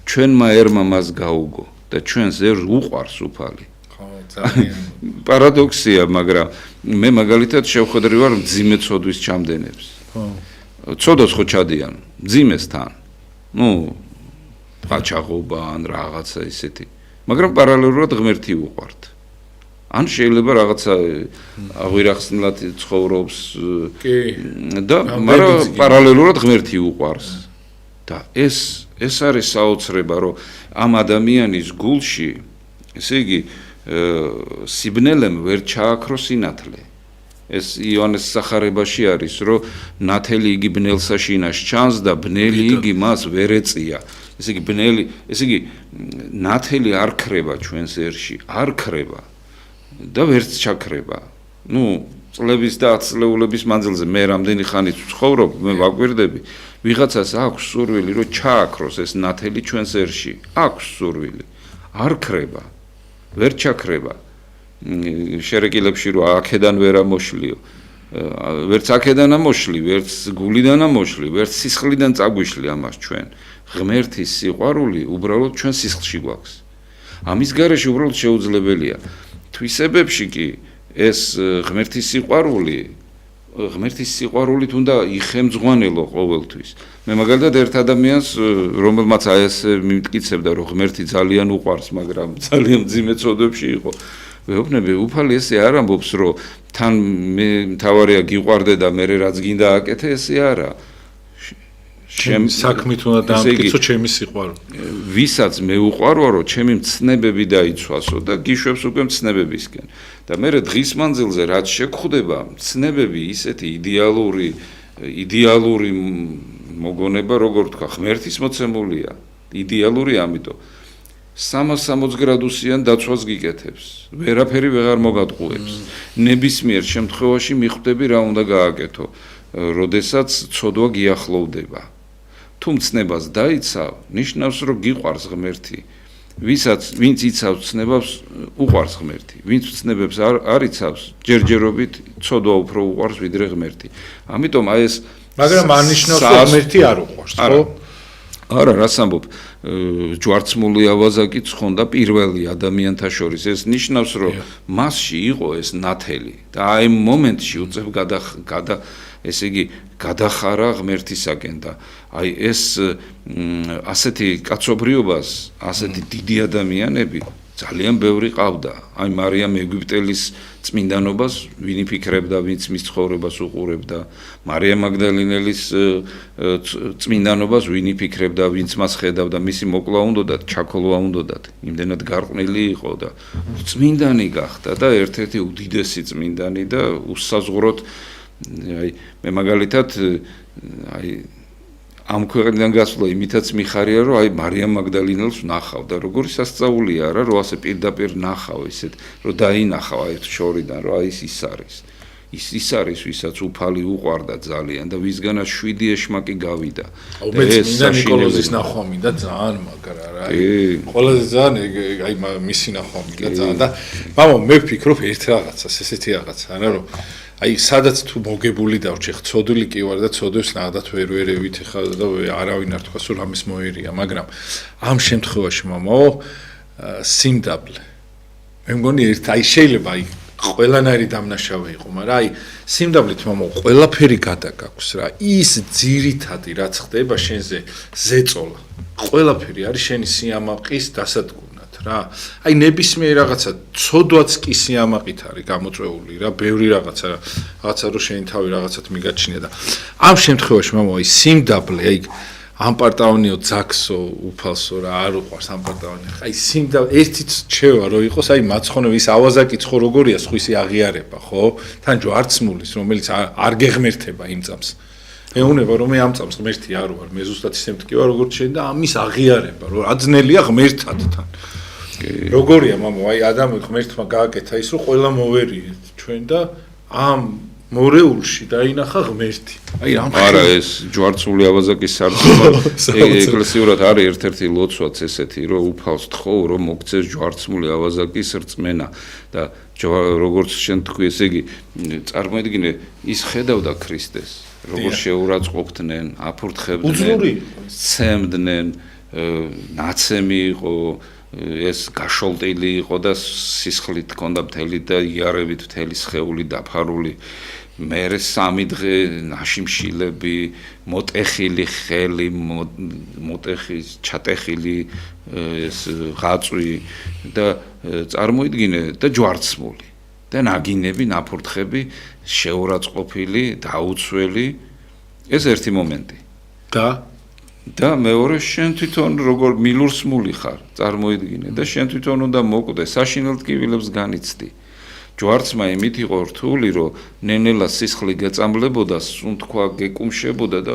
ჩვენმა ერმა მას გაუგო და ჩვენს ერს უყვარს უფალი. ხო, ძალიან პარადოქსია, მაგრამ მე მაგალითად შევხედრი ვარ მძიმე ცოდვის ჩამდენებს. ხო. ცოდოს ხო ჩადიან მძიმესთან. ყაჩაღობა ან რაღაცა ისეთი. მაგრამ პარალელურად ღმერთი უყვართ. ან შეიძლება რაღაცა აღვირახსნილად ცხოვრობს და მაგრამ პარალელურად ღმერთი უყვარს. და ეს არის საოცრება, რომ ამ ადამიანის გულში, ესე იგი, სიბნელემ ვერ ჩააქრო სინათლე. ეს იონეს სახარებაში არის, რომ ნათელი იგი ბნელსა შინას ჩანს და ბნელი იგი მას ვერ ეწია. ესე იგი ბნელი, ესე იგი ნათელი არ ქრება ჩვენს ერში, არ ქრება და ვერც ჩაქრება. წლების და ათწლეულების მანძილზე მე რამდენი ხანით ვცხოვრობ, მე ვაკვირდები, ვიღაცას აქვს სურვილი, რომ ჩააქროს ეს ნათელი ჩვენს ერში. აქვს სურვილი. არ ქრება. ვერ ჩაქრება. შერეკილებში რომ აქედან ვერ ამოშლიო. ვერც აქედან ამოშლი, ვერც გულიდან ამოშლი, ვერც სისხლიდან წაგვიშლი ამას ჩვენ. ღმერთის სიყვარული უბრალოდ ჩვენ სისხლში გვაქვს. ამის გარეშე უბრალოდ შეუძლებელია. თვისებებში კი ეს ღმერთის სიყვარულით უნდა იხემძღვანელო ყოველთვის. მე მაგალითად ერთ ადამიანს, რომელმაც აი ეს მიმტკიცებდა, რომ ღმერთი ძალიან უყვარს, მაგრამ ძალიან მძიმე ცოდვებში იყო. ვეუბნები, უფალი ესე არ ამბობს, რომ თან მე მთავარია გიყვარდე და მე რაც გინდა აკეთე, ესე არა. საქმით უნდა დაამტკიცო ჩემი სიყვარული. ვისაც მე უყვარვა, რომ ჩემი მცნებები დაიცვასო და გიშვებს უკვე მცნებებისკენ. და მე დღის მანძილზე რაც შეგხვდება, მცნებები ისეთი იდეალური მოგონება, როგორ თქვა, ღმერთის მოცემულია. იდეალური ამიტომ 360 გრადუსიან დაცვას გიკეთებს. ვერაფერი ვეღარ მოგატყუებს. ნებისმიერ შემთხვევაში მიხვდები რა უნდა გააკეთო, როდესაც ცოდვა გიახლოვდება. თუ მცნებას დაიცავ, ნიშნავს, რომ გიყვარს ღმერთი. ვინც იცავს ცნებებს, უყვარს ღმერთი. ვინც ცნებებს არ იცავს, ჯერჯერობით ცოდვა უფრო უყვარს ვიდრე ღმერთი. ამიტომ აი ეს მაგრამ არ ნიშნავს, რომ ღმერთი არ უყვარს, ხო? არა, რას ამბობ? ჯვარცმული ავაზაკი ცხონდა პირველი ადამიანთა შორის. ეს ნიშნავს, რომ მასში იყო ეს ნათელი და აი მომენტში უწევ ესე იგი გადახარა ღმერთისაკენ და აი ეს ასეთი კაცობრიობას, ასეთი დიდი ადამიანები ძალიან ბევრი ყავდა. აი მარიამ ეგვიპტელის წმინდანობას ვინ იფიქრებდა, ვინც მის ცხოვრებას უყურებდა. მარიამ მაგდალინელის წმინდანობას ვინ იფიქრებდა, ვინც მას ხედავდა, მისი მოკლა უნდათ, ჩაქოლვა უნდათ. იმდენად გარყვნილი იყო და წმინდანი გახდა და ერთ-ერთი უდიდესი წმინდანი და უსაზღვროდ აი მე მაგალითად აი ამ ქვეყნიდან გასვლა იმითაც მიხარია, რომ აი მარიამ მაგდალინელს ნახავ და როგორი სასწაულია არა, რომ ასე პირდაპირ ნახავ ისეთ, რომ დაინახავ აი შორიდან, რომ აი ის არის. ის არის, ვისაც უფალი უყვარდა ძალიან და ვისგანაც 7 ეშმაკი გავიდა. ეს ნიკოლოზის ნახვა მინდა ძალიან მაგრა რა. ყველაზე ძალიან აი მისი ნახვა მინდა ძალიან და მამა მე ვფიქრობ ერთ რაღაცას, ესეთი რაღაცა, არა რომ აი სადაც თუ მოგებული დავრჩი, ხცოდული კი ვარ და ცოდვებს ნახდათ ვერევით ხა და არავინ არ თქვა სულ ამის მოერია, მაგრამ ამ შემთხვევაში მამაო სიმდაბლე. მე მგონი ერთ აი შეიძლება აი ყველანაირი დამნაშავე იყო, მაგრამ აი სიმდაბლით მამაო ყველაფერი გადაგაქვს რა. ის ძირითადი რაც ხდება შენზე ზეწოლა. ყველაფერი არის შენი სიამაყის დასადგურნად რა. აი ნებისმიერ რაღაცა ცოდვაც კი სიამაყით არის გამოწვეული რა, ბევრი რაღაცა რომ შენი თავი რაღაცად მიგაჩნია და ამ შემთხვევაში მამაო აი სიმდაბლე აი ამპარტაონიო ძაქსო უფალსო რა არ უყვარს ამპარტაონი. აი სიმდაბლე ერთიც შევა რომ იყოს აი მაცხონე ის ავაზაკი ცხო როგორია სხვისი აღიარება, ხო? თან ჯვარცმულის რომელიც არ გეღმერთება იმ წამს. მეუნება რომ მე ამ წამს ღმერთი არ ვარ, მე ზუსტად ისე მткиვა როგორც შენ და ამის აღიარება, რომ აძნელია ღმერთად თან. როგორია მამო, აი ადამი ღმერთმა გააკეთა ის, რომ ყველა მოვერიეთ ჩვენ და ამ მორეულში დაინახა ღმერთი. აი ამ არა ეს ჯვარცმული ავაზაკის სარწმუნა ეკლესიურად არის ერთ-ერთი ლოცვაც ესეთი რომ უფალს თხოვ რომ მოგცეს ჯვარცმული ავაზაკის რწმენა და როგორც შენ თქვი ესე იგი წარმოიდგინე ის ხედავდა ქრისტეს როგორც შეურაცხყოფდნენ აფურთხებდნენ ცემდნენ ნაცემი იყო ეს გაშოლტილი იყო და სისხლით ჰქონდა მთელი და იარებით მთელი სხეული დაფარული მერე 3 დღე ნაშიმშილები მოტეხილი ხელი მოტეხი ჩატეხილი ეს ღაწვი და წარმოიდგინე და ჯვარცმული და ნაგინები ნაფურთხები შეურაცხყოფილი დაუცველი ეს ერთი მომენტი და მეორე შენ თვითონ როგორ მილურსმული ხარ წარმოიდგინე და შენ თვითონ უნდა მოკვდე საშინელ ტკივილებს განიცდი ჯვარცმა იმით იყო რთული რომ ნენელა სისხლი გეწამლებოდა სუნთქვა გეკუმშებოდა და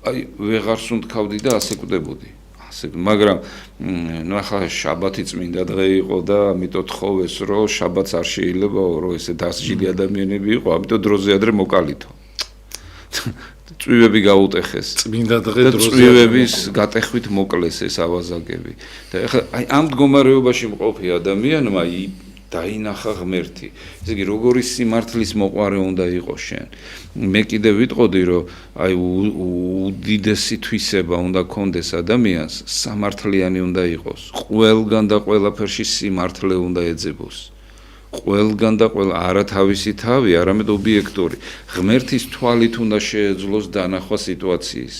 აი ვეღარ სუნთქავდი და ასე კვდებოდი მაგრამ ნუ ახლა შაბათი წმინდა დღე იყო და ამიტომ თხოვეს რომ შაბათს არ შეიძლებაო რომ ესე დასჯილი ადამიანები იყო ამიტომ დროზე ადრე მოკალითო წვივები გაუტეხეს წმინდა დღე დროზე წვივების გატეხვით მოკლეს ეს ავაზაკები და ახლა აი ამ მდგომარეობაში მყოფი ადამიანმა დაინახა ღმერთი ესე იგი როგორი სიმართლის მოყვარე უნდა იყოს შენ მე კიდე ვიტყოდი რომ აი უდიდესი თვისება უნდა კონდეს ადამიანს სამართლიანი უნდა იყოს ყველგან და ყველაფერში სიმართლე უნდა ეძებოს ყველგან და ყველა არა თავისი თავი არამედ ობიექტური ღმერთის თვალით უნდა შეეძლოს დანახვა სიტუაციის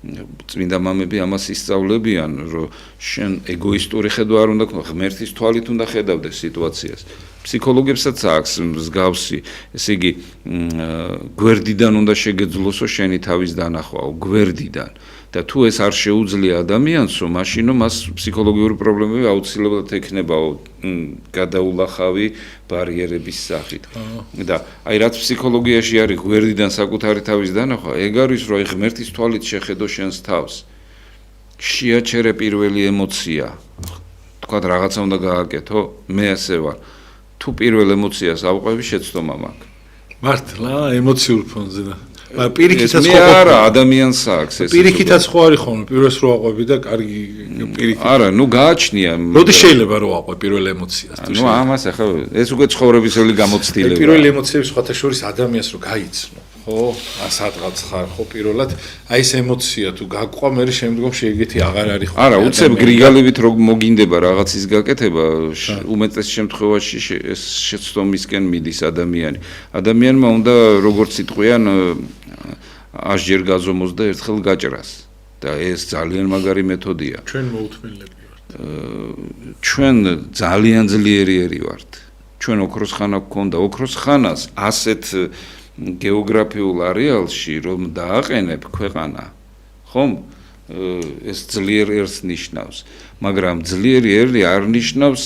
წმინდა მამები ამას ისწავლებიან რომ შენ ეგოისტური ხედვა არ უნდა ქონდეს ღმერთის თვალით უნდა ხედავდეს სიტუაციას ფსიქოლოგებსაც აქვს მსგავსი ესე იგი გვერდიდან უნდა შეგეძლოსო შენი თავის დანახვაო გვერდიდან და თუ ეს არ შეუძლია ადამიანსო მაშინო მას ფსიქოლოგიური პრობლემები აუცილებლად ექნებაო გადაულახავი ბარიერების სახით და აი რაც ფსიქოლოგიაში არის გვერდიდან საკუთარი თავის დანახვა ეგ არის რომ ღმერთის თვალით შეხედო შენს თავს შეაჩერე პირველი ემოცია თქვა რაღაცა უნდა გააკეთო მე ასე ვარ თუ პირველ ემოციას ავყვევი შეცდომა მაქვს მართლა ემოციურ ფონზე და პირიქითაც ხო არა ადამიანს აქვს ეს პირიქითაც ხო არის ხოლმე პირველს რო აყვები და კარგი პირიქით არა ნუ გააჩნია როდი შეიძლება რო აყვე პირველ ემოციას ნუ ამას ახლა ეს უკვე ცხოვრებისეული გამოცდილება პირველი ემოციები სხვათა შორის ადამიანს რო გაიცნო ხო სადღაც ხარ ხო პირველად აი ეს ემოცია თუ გაგყვა მე შემდგომში ეგეთი აღარ არის ხო არა უცებ გრიგალებით რო მოგინდება რაღაცის გაკეთება უმეტეს შემთხვევაში ეს შეცდომისკენ მიდის ადამიანმა უნდა როგორც იტყვიან ასჯერ გაზომოს და ერთხელ გაჭრას და ეს ძალიან მაგარი მეთოდია ჩვენ მოუთმენლები ვართ ჩვენ ძალიან ძლიერი ვართ ჩვენ ოქროს ხანა გქონდა ოქროს ხანას ასეთ გეოგრაფიულ არეალში რომ დააყენებ ქვეყანა ხომ ეს ძლიერ ერს ნიშნავს მაგრამ ძლიერი ერი არ ნიშნავს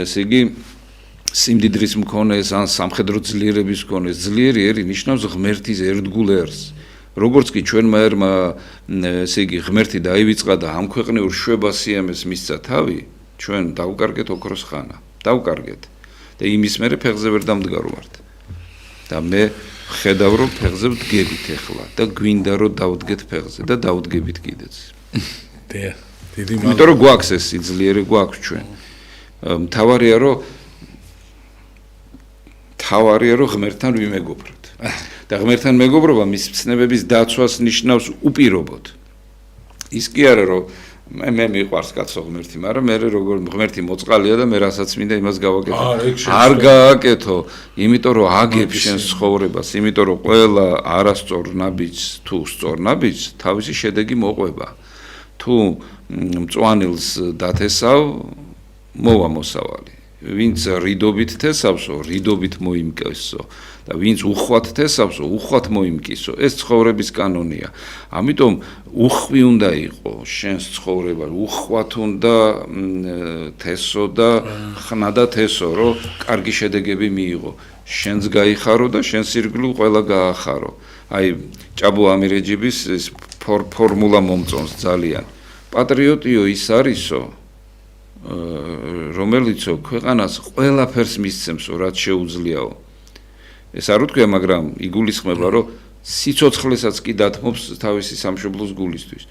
ესე იგი სიმდიდრის მქონეს ან სამხედრო ძლიერების მქონეს ძლიერი ერი ნიშნავს ღმერთის ერთგულ ერს როგორც კი ჩვენმა ერმა ესე იგი ღმერთი დაივიწყა და ამ ქვეყნიურ შვებას სიამეს მისცა თავი ჩვენ დავკარგეთ ოქროს ხანა დავკარგეთ და იმის მერე ფეხზე ვერ დამდგარვართ და მე ხედავ რომ ფეხზე ვდგებით ახლა და გვინდა რომ დავდგეთ ფეხზე და დავდგებით კიდეც დიდი მაგრამ იმიტომ რომ გვაქვს ეს სიძლიერე გვაქვს ჩვენ მთავარია რომ ღმერთთან ვიმეგობროთ და ღმერთთან მეგობრობა მის ცნებების დაცვას ნიშნავს უპირობოდ ის კი არა რომ მე მიყვარს კაცო ღმერთი მაგრამ მე როგორ ღმერთი მოწყალია და მე რასაც მინდა იმას გავაკეთო არ გააკეთო იმიტომ რომ აგებ შენს ცხოვრებას იმიტომ რომ ყველა არასწორ ნაბიჯს თუ სწორ ნაბიჯს თავისი შედეგი მოყვება თუ მწვანილს დათესავ მოვა მოსავალი ვინც რიდობით თესავსო რიდობით მოიმკესო და ვინც უხვად თესავსო უხვად მოიმკისო ეს ცხოვრების კანონია ამიტომ უხვი უნდა იყოს შენს ცხოვრება უხვად უნდა თესო და ხნა და თესო რომ კარგი შედეგები მიიღო შენს გაიხარო და შენს ირგვლივ ყველა გაახარო აი ჭაბო ამირეჯიბის ეს ფორმულა მომწონს ძალიან პატრიოტიო ის არისო რომელიცო ქვეყანას ყველაფერს მისცემსო რაც შეუძლიაო ეს არ ვთქვია, მაგრამ იგულისხმება, რომ სიცოცხლესაც კი დათმობს თავისი სამშობლოს გულისთვის.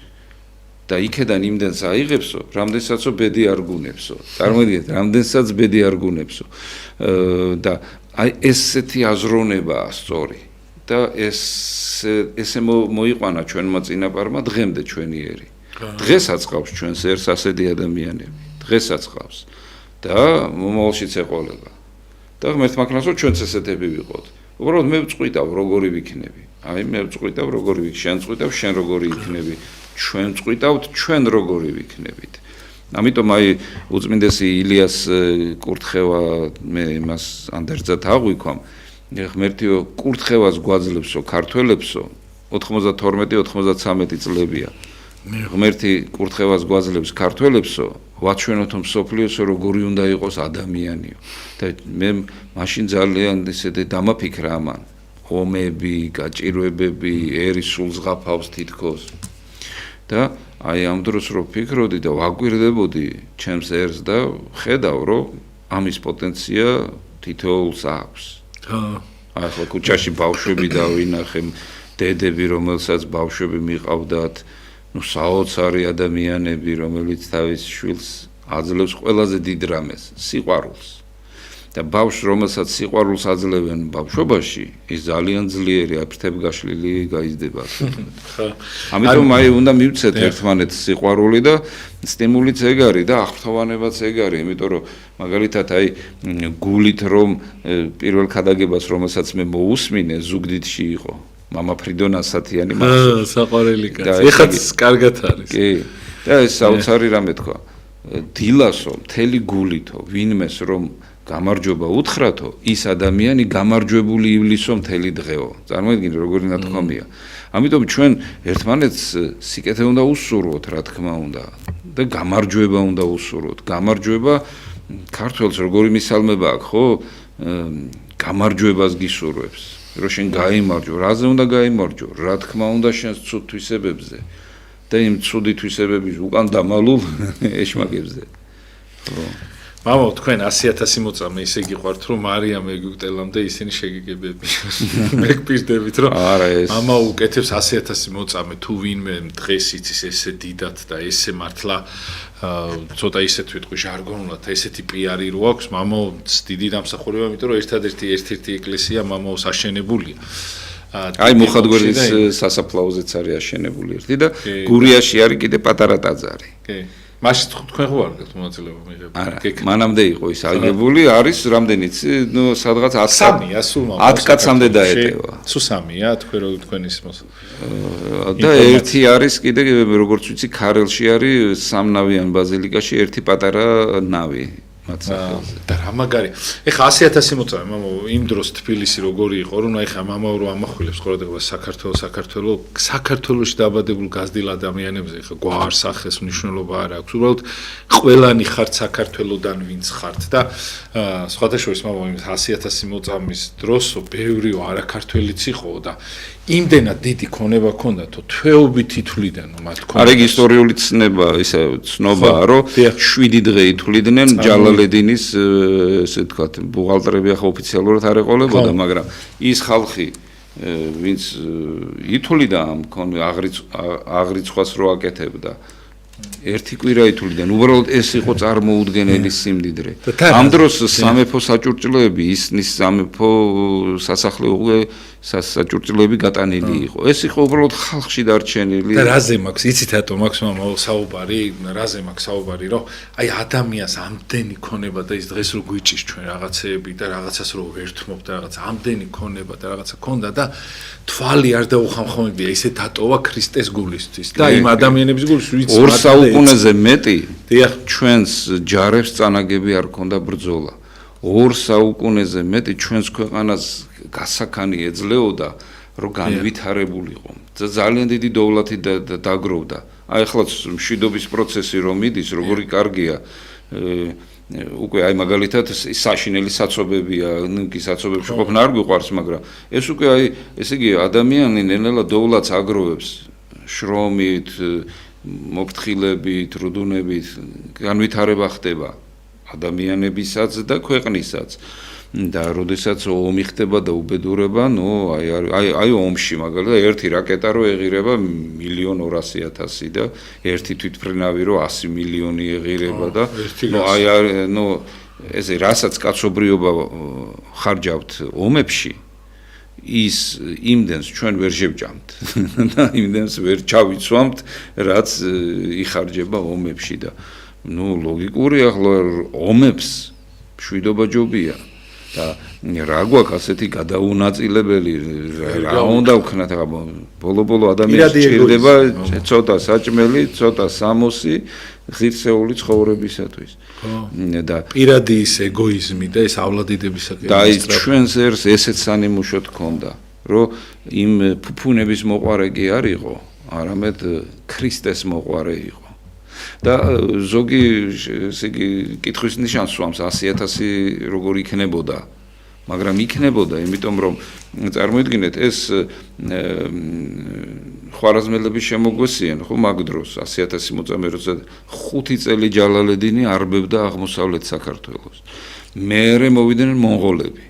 და იქედან იმდენს აიღებსო, რამდენსაც ბედი არ გუნებსო. წარმოიდგინეთ, რამდენსაც ბედი არ გუნებსო. და აი ესეთი აზროვნებაა სწორი. და ესე მოიყვანა ჩვენმა წინაპარმა დღემდე ჩვენიერი. დღესაც ყავს ჩვენს ერს ასეთი ადამიანები. დღესაც ყავს. და მომავალშიც ეყოლება. და ღმერთმა ქნას რომ ჩვენც ესეთები ვიყოთ. უბრალოდ მე ვწყვიტავ როგორი ვიქნები. აი მე ვწყვიტავ როგორი ვიქ, შენ წყვიტავ შენ როგორი იქნები. ჩვენ წყვიტავთ ჩვენ როგორი ვიქნებით. ამიტომ აი უწმინდესი ილიას კურთხევა მე იმას ანდერძად აღვიქვამ. ღმერთიო კურთხევას გვაძლევსო ქართველებსო 92-93 წლებია. ღმერთი კურთხევას გვაძლევს ქართველებსო ვაჩვენოთო მსოფლიოსო როგორი უნდა იყოს ადამიანიო. და მე მაშინ ძალიან ისეთი დამაფიქრა ამან. ხომები, გაჭირვებები, ერის სულს ღაფავს თითქოს. და აი ამ დროს რო ფიქრობდი და ვაკვირდებოდი ჩემს ერს და ხედავ რომ ამის პოტენცია თითოეულს აქვს. აი ხო ქუჩაში ბავშვები დავინახე, დედები რომელსაც ბავშვები მიყავდათ, ნუ საოცარი ადამიანები რომელიც თავის შვილს აძლევს ყველაზე დიდ რამეს, სიყვარულს. და ბავშვს რომელსაც სიყვარულს აძლევენ ბავშვობაში, ის ძალიან ძლიერი აფრთებგაშლილი გაიზრდება. ამიტომ აი უნდა მივცეთ ერთმანეთს სიყვარული და სტიმულიც ეგ არის და აღფრთოვანებაც ეგ არის, იმიტომ რომ მაგალითად აი გულით რომ პირველ ქადაგებას რომელსაც მე მოусმინე ზუგდიდში იყო. მამა ფრიდონა სათიანი მახსოვს. საყვარელი კაცი. ეხაც კარგად არის. კი. და ეს საოცარი რამე თქვა. დილასო, მთელი გულითო, ვინმეს რომ გამარჯობა უთხრათო, ის ადამიანი გამარჯვებული ივლისო მთელი დღეო. წარმოიდგინე როგორი ნათქვამია. ამიტომ ჩვენ ერთმანეთს სიკეთე უნდა უსურვოთ, რა თქმა უნდა. და გამარჯვება უნდა უსურვოთ. გამარჯვება ქართველს როგორი მისალმება აქვს, ხო? გამარჯვებას გისურვებს. რომ შენ გაიმარჯვო, რაზე უნდა გაიმარჯვო? რა თქმა უნდა შენს ცუდ თვისებებზე და იმ ცუდი თვისებების უკან დამალულ ეშმაკებზე. ხო. მამაო, თქვენ 100.000 მოწამე ისე გიყვართ, რომ მარიამ ეგვიპტელამდე ისინი შეგიგებები. მე გპირდებით, რომ მამა უკეთებს 100.000 მოწამე, თუ ვინმე დღეს იცის ესე დიდად და ესე მართლა ცოტა ისეთ ვიტყვი ჟარგონულად, ესეთი პიარი რო აქვს, მამაო, დიდი დამსახურება, იმიტომ რომ ერთ-ერთი ეკლესია მამაოს აშენებულია. აი მუხადგვერდის სასაფლაოზეც არის აშენებული ერთი და გურიაში არის კიდე პატარა ტაძარი. კი. მაშინ თქვენ ხო არ გაქვთ მონაწილეობა მიიღებული? არა, მანამდე იყო ის აგებული, არის რამდენიც, ნუ სადღაც 3-ია სულ მამაო. 10 კაცამდე დაეტევა. სულ 3-ია, თქვენ ის მოს. და ერთი არის კიდე როგორც ვიცი, ქარელში არის სამნავიან ბაზილიკაში ერთი პატარა ნავი. და რა მაგარი. ეხა 100.000 მოწამე, მამაო, იმ დროს თბილისი როგორი იყო, რომ ეხა მამაო რო ამახვილებს ყურადღებას საქართველოში დაბადებულ გაზრდილ ადამიანებზე, ეხა გვარ სახეს მნიშვნელობა არ აქვს. უბრალოდ ყველანი ხართ საქართველოდან ვინც ხართ და სხვადასხვა მამაო, იმ 100.000 მოწამის დროსო ბევრიო არაქართველიც იყო და იმდენად დიდი ქონება ჰქონდათო, თვეობით ითვლიდნენ მათ ქონებას. არა, ისტორიული ცნობაა, რომ 7 დღე ითვლიდნენ ჯალალედინის, ესე ვთქვათ, ბუღალტრები ახლა ოფიციალურად არ ეყოლებოდა, მაგრამ ის ხალხი, ვინც ითვლიდა ამ აღრიცხვას რო აკეთებდა, ერთი კვირა ითვლიდნენ, უბრალოდ ეს იყო წარმოუდგენელი სიმდიდრე. ამ დროს სამეფო საჭურჭლოები, ისნის სამეფო სასახლეები საჭურჭლოები გატანილი იყო. ეს იყო უბრალოდ ხალხში დარჩენილი. და რაზე მაქვს, იცით რატო მაქვს მამაო საუბარი, რაზე მაქვს საუბარი, რომ აი ადამიანს ამდენი ქონება და ის დღეს რო გვიჭირს ჩვენ რაღაცეები და რაღაცას რო ვერთმობ და რაღაც ამდენი ქონება და რაღაცა ქონდა და თვალი არ დაუხამხამებია, ისე დატოვა ქრისტეს გულისთვის და იმ ადამიანების გულისთვის, ვინც 2 საუკუნეზე მეტი ჩვენს ჯარებს წანაგები არ ქონდა ბრძოლა. 2 საუკუნეზე მეტი ჩვენს ქვეყანას გასაქანი ეძლეოდა, რომ განვითარებულიყო. ძალიან დიდი დოვლათი დაგროვდა. აი ახლა მშვიდობის პროცესი რომ მიდის, როგორი კარგია. უკვე აი მაგალითად საშინელი საცობებია, ნიკი საცობებში ყოფნა არ გვიყვარს, მაგრამ ეს უკვე აი ესე იგი ადამიანი ნელა დოვლათს აგროვებს შრომით, მოფრთხილებით, რუდუნებით, განვითარება ხდება ადამიანებისაც და ქვეყნისაც. და როდესაც ომი ხდება და უბედურება, აი ომში მაგალითად ერთი რაკეტა რო ეღირება 1.200.000 და ერთი თვითმფრინავი რო 100 მილიონი ეღირება და ესე რასაც კაცობრიობა ხარჯავთ ომებში ის იმდენს ჩვენ ვერ შევჭამთ და იმდენს ვერ ჩავიცვამთ რაც იხარჯება ომებში და ლოგიკური ახლა ომებს მშვიდობა ჯობია და რა გვაქვს ასეთი გადაუნაწილებელი რა უნდა ვქნათ ბოლო ადამიანს ჭირდება ცოტა საჭმელი ცოტა სამოსი ღირსეული ცხოვრებისათვის და პირადი ის ეგოიზმი და ესავლადიდებისაკენ და ის ჩვენს ერს ესეც სანიმუშოდ ჰქონდა რომ იმ ფუფუნების მოყარე კი არ იყო არამედ ქრისტეს მოყარე იყო და ზოგი ესე იგი კითხვის ნიშანს სვამს 100.000 როგორ იქნებოდა მაგრამ იქნებოდა იმიტომ რომ წარმოიდგინეთ ეს ხვარაზმელების შემოგვესიან ხო მაგ დროს 100.000 მოწამე როცა 5 წელი ჯალალედინი არბებდა აღმოსავლეთ საქართველოს მერე მოვიდნენ მონღოლები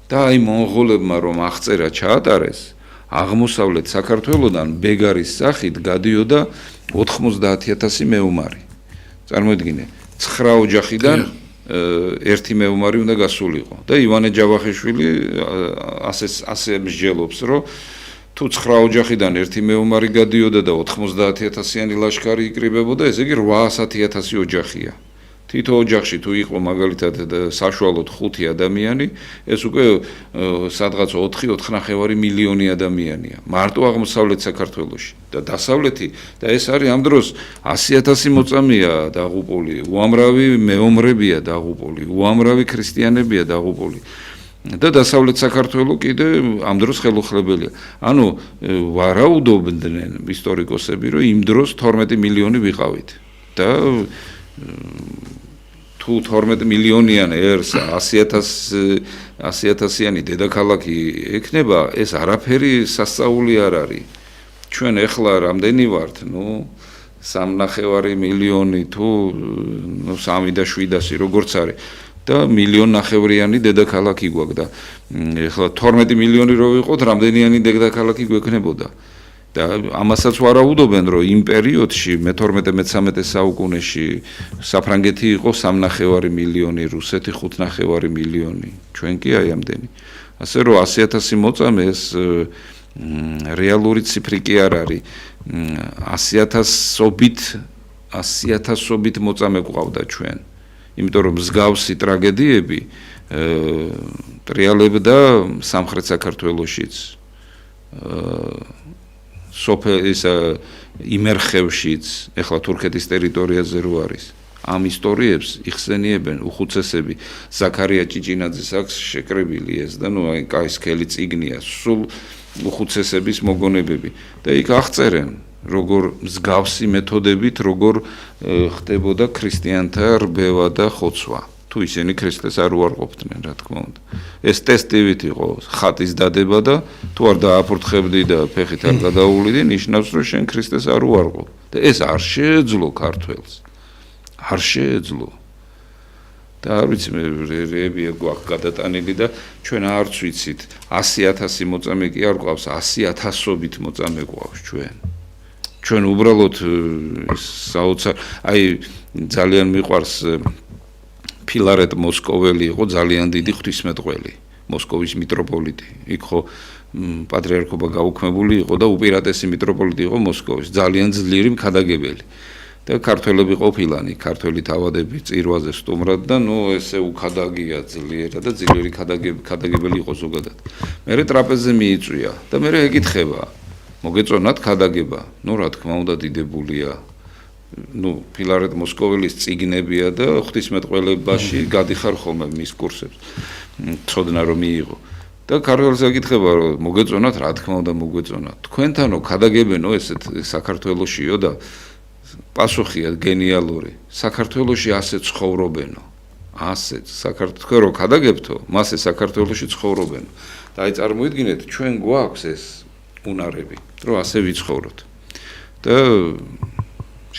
და აი მონღოლებმა რომ აღწერა ჩაატარეს აღმოსავლეთ საქართველოსდან ბეგარის სახით გადიოდა 90.000 მეომარი წარმოიდგინე 9 ოჯახიდან ერთი მეომარი უნდა გასულიყო და ივანე ჯავახიშვილი ასე მსჯელობს რომ თუ 9 ოჯახიდან ერთი მეომარი გადიოდა და 90.000-იანი ლაშქარი იკრიბებოდა ესე იგი 800.000 ოჯახია თითო ოჯახში თუ იყო მაგალითად საშუალოდ 5 ადამიანი ეს უკვე სადღაც 4.5 მილიონი ადამიანია მარტო აღმოსავლეთ საქართველოში და დასავლეთი და ეს არის ამ დროს 100.000 მოწამეა დაღუპული უამრავი მეომრებია დაღუპული უამრავი ქრისტიანებია დაღუპული და დასავლეთ საქართველო კიდე ამ დროს ხელუხლებელია ანუ ვარაუდობდნენ ისტორიკოსები რომ იმ დროს 12 მილიონი ვიყავით და თუ 12 მილიონიან ერს 100.000-იანი დედაქალაქი ექნება ეს არაფერი სასწაული არ არის ჩვენ ეხლა რამდენი ვართ 3.5 მილიონი თუ 3.700 როგორც არის და 1.5 მილიონიანი დედაქალაქი გვაქვს და ეხლა 12 მილიონი რო ვიყოთ რამდენიანი დედაქალაქი გვექნებოდა და ამასაც ვარაუდობენ რომ იმ პერიოდში მე-12-13 საუკუნეში საფრანგეთი იყო 3.5 მილიონი რუსეთი 5.5 მილიონი ჩვენ კი აი ამდენი ასე რომ 100.000 მოწამე ეს რეალური ციფრი კი არ არის 100.000-ობით მოწამე გვყავდა ჩვენ იმიტომ რომ მსგავსი ტრაგედიები ტრიალებდა სამხრეთ საქართველოშიც სოფელის იმერხევშიც ეხლა თურქეთის ტერიტორიაზე რო არის ამ ისტორიებს იხსენიებენ უხუცესები ზაქარია ჭიჭინაძის აქვს შეკრებილი ეს და აი კაისკელი წიგნია სულ უხუცესების მოგონებები და იქ აღწერენ როგორ მსგავსი მეთოდებით როგორ ხდებოდა ქრისტიანთა რბევა და ხოცვა თუ ისინი ქრისტეს არ უარყოფდნენ რა თქმა უნდა ეს ტესტივით იყო ხატის დადება და თუ არ დააფურთხებდი და ფეხით არ გადაუვლიდი ნიშნავს რომ შენ ქრისტეს არ უარყოფ და ეს არ შეეძლო ქართველს არ შეეძლო და არ ვიცი მე რეებია გვაქვს გადატანილი და ჩვენ არც ვიცით 100.000 მოწამე კი არ გვყავს 100.000-ობით მოწამე გვყავს ჩვენ უბრალოდ საოცარ აი ძალიან მიყვარს ფილარეტ მოსკოველი იყო ძალიან დიდი ღვთისმეტყველი მოსკოვის მიტროპოლიტი იქ ხო პატრიარქობა გაუქმებული იყო და უპირატესი მიტროპოლიტი იყო მოსკოვის ძალიან ძლიერი მქადაგებელი და ქართველები ყოფილანი ქართველი თავადები წირვაზე სტუმრად და ესე უქადაგია ძლიერად და ძლიერი ქადაგებელი იყო ზოგადად მერე ტრაპეზზე მიიწვია და მერე ეკითხება მოგეწონათ ქადაგება რა თქმა უნდა დიდებულია ფილარეტ მოსკოველის წიგნებია და ღვთისმეტყველებაში გადიხარ ხოლმე მის კურსებს ცოდნა რომ მიიღო და ქართველს ეკითხება რომ მოგეწონათ რა თქმა უნდა მოგეწონათ თქვენთანო ქადაგებენო ესეთ საქართველოშიო და პასუხია გენიალური საქართველოში ასე ცხოვრობენო ასეც საქართველოს რო ქადაგებთო მასე საქართველოში ცხოვრობენო და აი წარმოიდგინეთ ჩვენ გვაქვს ეს უნარები რომ ასე ვიცხოვროთ და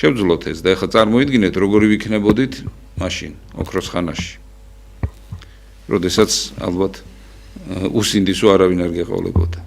შევძლოთ ეს და ახლა წარმოიდგინეთ როგორი ვიქნებოდით მაშინ ოქროს ხანაში როდესაც ალბათ უსინდისო არავინ არ გეყოლებოდა.